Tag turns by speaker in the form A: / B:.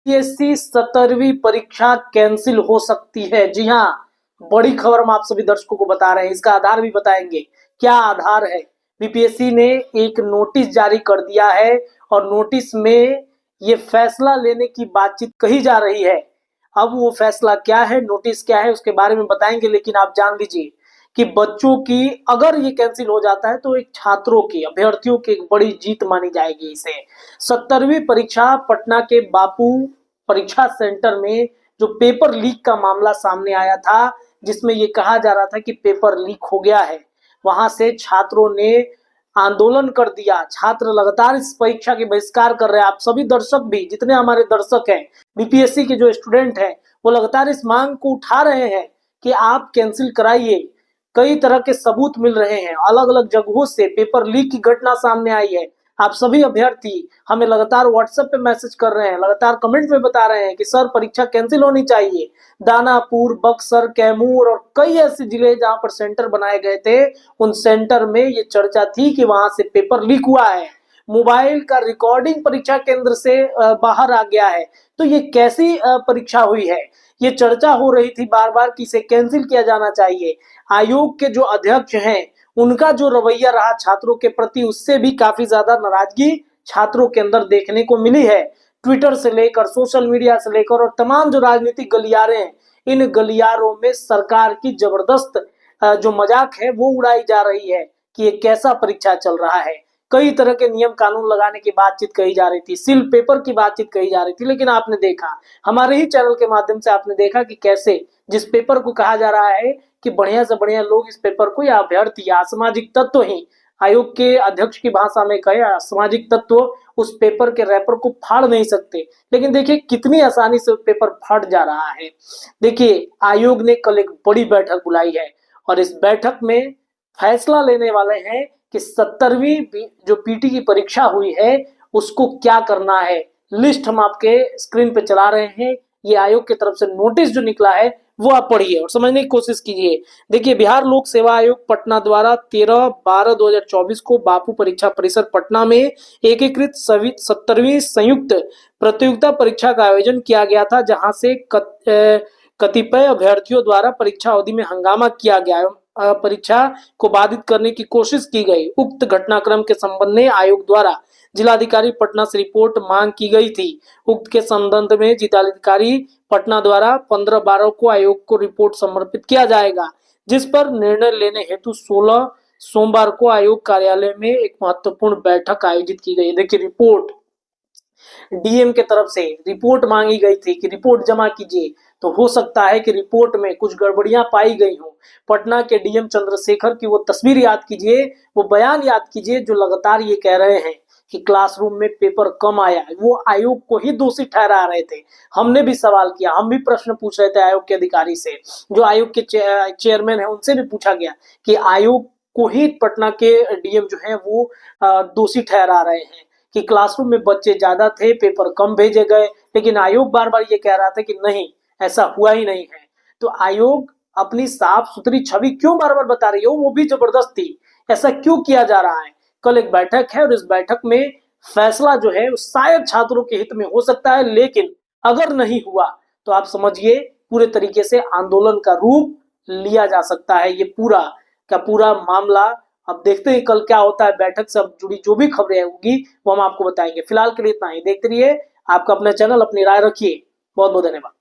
A: UPSC 17वीं परीक्षा cancel हो सकती है। जी हाँ, बड़ी खबर हम आप सभी दर्शकों को बता रहे हैं, इसका आधार भी बताएंगे। क्या आधार है? यूपीएससी ने एक नोटिस जारी कर दिया है और नोटिस में ये फैसला लेने की बातचीत कही जा रही है। अब वो फैसला क्या है, नोटिस क्या है, उसके बारे में बताएंगे। लेकिन आप जान लीजिए कि बच्चों की अगर ये कैंसिल हो जाता है तो एक छात्रों की, अभ्यर्थियों की एक बड़ी जीत मानी जाएगी इसे। 17वीं परीक्षा पटना के बापू परीक्षा सेंटर में जो पेपर लीक का मामला सामने आया था, जिसमें ये कहा जा रहा था कि पेपर लीक हो गया है, वहां से छात्रों ने आंदोलन कर दिया। छात्र लगातार इस परीक्षा के बहिष्कार कर रहे हैं। आप सभी दर्शक भी, जितने हमारे दर्शक हैं, बीपीएससी के जो स्टूडेंट हैं, वो लगातार इस मांग को उठा रहे हैं कि आप कैंसिल कराइए। कई तरह के सबूत मिल रहे हैं, अलग अलग जगहों से पेपर लीक की घटना सामने आई है। आप सभी अभ्यर्थी हमें लगातार व्हाट्सएप पे मैसेज कर रहे हैं, लगातार कमेंट में बता रहे हैं कि सर परीक्षा कैंसिल होनी चाहिए। दानापुर, बक्सर, कैमूर और कई ऐसे जिले जहां पर सेंटर बनाए गए थे, उन सेंटर में ये चर्चा थी कि वहां से पेपर लीक हुआ है। मोबाइल का रिकॉर्डिंग परीक्षा केंद्र से बाहर आ गया है। तो ये कैसी परीक्षा हुई है? ये चर्चा हो रही थी बार बार कि इसे कैंसिल किया जाना चाहिए। आयोग के जो अध्यक्ष हैं, उनका जो रवैया रहा छात्रों के प्रति, उससे भी काफी ज्यादा नाराजगी छात्रों के अंदर देखने को मिली है। ट्विटर से लेकर, सोशल मीडिया से लेकर और तमाम जो राजनीतिक गलियारे हैं, इन गलियारों में सरकार की जबरदस्त जो मजाक है वो उड़ाई जा रही है कि ये कैसा परीक्षा चल रहा है। कई तरह के नियम कानून लगाने की बातचीत कही जा रही थी, सील पेपर की बातचीत कही जा रही थी। लेकिन आपने देखा, हमारे ही चैनल के माध्यम से आपने देखा कि कैसे जिस पेपर को कहा जा रहा है कि बढ़िया से बढ़िया लोग इस पेपर को, या अभ्यर्थी या असामाजिक तत्व ही, आयोग के अध्यक्ष की भाषा में कहे असामाजिक तत्व, उस पेपर के रैपर को फाड़ नहीं सकते। लेकिन देखिए कितनी आसानी से पेपर फट जा रहा है। देखिए, आयोग ने कल एक बड़ी बैठक बुलाई है और इस बैठक में फैसला लेने वाले हैं कि 17वीं जो पीटी की परीक्षा हुई है उसको क्या करना है। लिस्ट हम आपके स्क्रीन पे चला रहे हैं। ये आयोग की तरफ से नोटिस जो निकला है वो आप पढ़िए और समझने की कोशिश कीजिए। देखिए, बिहार लोक सेवा आयोग पटना द्वारा 13/12/2024 को बापू परीक्षा परिसर पटना में एकीकृत 17वीं संयुक्त प्रतियोगिता परीक्षा का आयोजन किया गया था, जहां से कतिपय अभ्यर्थियों द्वारा परीक्षा अवधि में हंगामा किया गया, परीक्षा को बाधित करने की कोशिश की गई। उक्त घटनाक्रम के संबंध में आयोग द्वारा जिलाधिकारी पटना से रिपोर्ट मांग की गई थी। उक्त के संबंध में जिलाधिकारी पटना द्वारा 15/12 को आयोग को रिपोर्ट समर्पित किया जाएगा, जिस पर निर्णय लेने हेतु 16 सोमवार को आयोग कार्यालय में एक महत्वपूर्ण बैठक आयोजित की गई। देखिए, रिपोर्ट डीएम के तरफ से रिपोर्ट मांगी गई थी कि रिपोर्ट जमा कीजिए। तो हो सकता है कि रिपोर्ट में कुछ गड़बड़ियां पाई गई हो। पटना के डीएम चंद्रशेखर की वो तस्वीर याद कीजिए, वो बयान याद कीजिए, जो लगातार ये कह रहे हैं कि क्लासरूम में पेपर कम आया। वो आयोग को ही दोषी ठहरा रहे थे। हमने भी सवाल किया, हम भी प्रश्न पूछ रहे थे आयोग के अधिकारी से, जो आयोग के चेयरमैन है उनसे भी पूछा गया कि आयोग को ही पटना के डीएम जो है वो दोषी ठहरा रहे हैं कि क्लासरूम में बच्चे ज्यादा थे, पेपर कम भेजे गए। लेकिन आयोग बार बार ये कह रहा था कि नहीं, ऐसा हुआ ही नहीं है। तो आयोग अपनी साफ सुथरी छवि क्यों बार बार बता रही है, वो भी जबरदस्ती, ऐसा क्यों किया जा रहा है? कल एक बैठक है और इस बैठक में फैसला जो है शायद छात्रों के हित में हो सकता है। लेकिन अगर नहीं हुआ तो आप समझिए पूरे तरीके से आंदोलन का रूप लिया जा सकता है। ये पूरा का पूरा मामला, अब देखते हैं कल क्या होता है। बैठक से अब जुड़ी जो भी खबरें होगी वो हम आपको बताएंगे। फिलहाल के लिए इतना ही। देखते रहिए, आपका अपना चैनल, अपनी राय रखिए। बहुत बहुत धन्यवाद।